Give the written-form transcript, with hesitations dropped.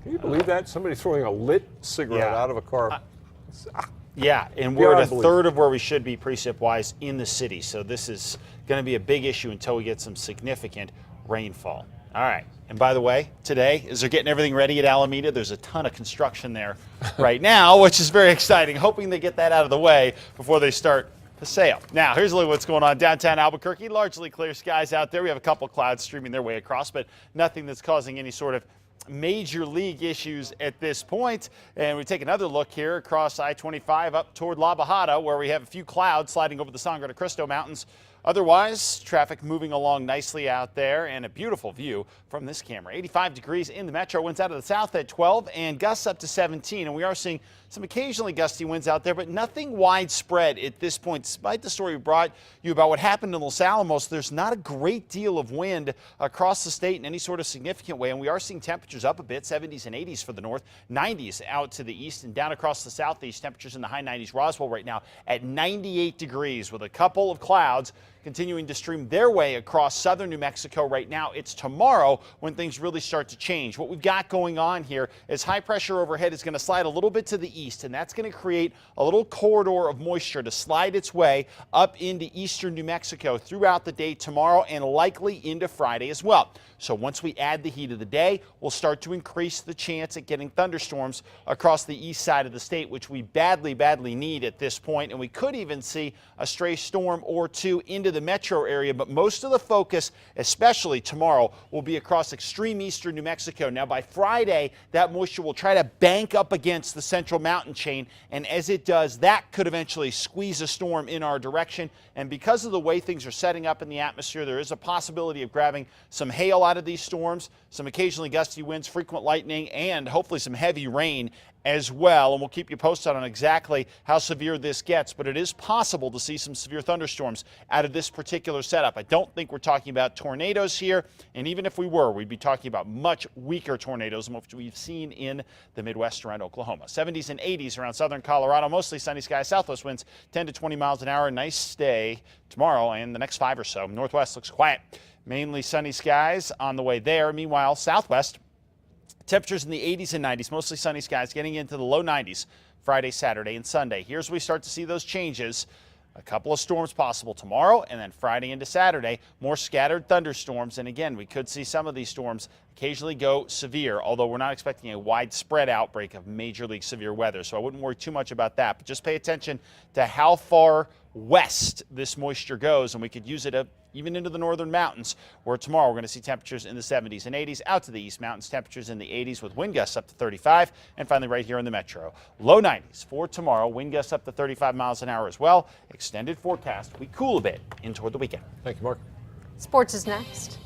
Can you believe that? Somebody throwing a lit cigarette out of a car. Yeah, and we're at a Beyond third of where we should be precip-wise in the city. So this is going to be a big issue until we get some significant rainfall. All right. And by the way, today, as they're getting everything ready at Alameda, there's a ton of construction there right now, which is very exciting. Hoping they get that out of the way before they start the sale. Now, here's a look at what's going on downtown Albuquerque. Largely clear skies out there. We have a couple clouds streaming their way across, but nothing that's causing any sort of major league issues at this point. And we take another look here across I-25 up toward La Bajada, where we have a few clouds sliding over the Sangre de Cristo Mountains. Otherwise, traffic moving along nicely out there, and a beautiful view from this camera. 85 degrees in the metro, winds out of the south at 12 and gusts up to 17. And we are seeing some occasionally gusty winds out there, but nothing widespread at this point. Despite the story we brought you about what happened in Los Alamos, there's not a great deal of wind across the state in any sort of significant way. And we are seeing temperatures up a bit, 70s and 80s for the north, 90s out to the east and down across the southeast. Temperatures in the high 90s. Roswell right now at 98 degrees with a couple of clouds continuing to stream their way across southern New Mexico right now. It's tomorrow when things really start to change. What we've got going on here is high pressure overhead is going to slide a little bit to the east, and that's going to create a little corridor of moisture to slide its way up into eastern New Mexico throughout the day tomorrow and likely into Friday as well. So once we add the heat of the day, we'll start to increase the chance at getting thunderstorms across the east side of the state, which we badly need at this point. And we could even see a stray storm or two into the metro area, but most of the focus, especially tomorrow, will be across extreme eastern New Mexico. Now by Friday, that moisture will try to bank up against the central mountain chain, and as it does, that could eventually squeeze a storm in our direction. And because of the way things are setting up in the atmosphere, there is a possibility of grabbing some hail out of these storms, some occasionally gusty winds, frequent lightning, and hopefully some heavy rain as well. And we'll keep you posted on exactly how severe this gets, but it is possible to see some severe thunderstorms out of this particular setup. I don't think we're talking about tornadoes here, and even if we were, we'd be talking about much weaker tornadoes than what we've seen in the Midwest around Oklahoma. 70s and 80s around southern Colorado, mostly sunny skies, southwest winds 10 to 20 miles an hour. Nice day tomorrow and the next 5 or so. Northwest looks quiet. Mainly sunny skies on the way there. Meanwhile, southwest, temperatures in the 80s and 90s, mostly sunny skies, getting into the low 90s Friday, Saturday, and Sunday. Here's where we start to see those changes. A couple of storms possible tomorrow, and then Friday into Saturday, more scattered thunderstorms. And again, we could see some of these storms occasionally go severe, although we're not expecting a widespread outbreak of major league severe weather. So I wouldn't worry too much about that, but just pay attention to how far west this moisture goes, and we could use it even into the northern mountains, where tomorrow we're going to see temperatures in the 70s and 80s. Out to the east mountains, temperatures in the 80s with wind gusts up to 35. And finally right here in the metro, low 90s for tomorrow, wind gusts up to 35 miles an hour as well. Extended forecast, we cool a bit in toward the weekend. Thank you, Mark. Sports is next.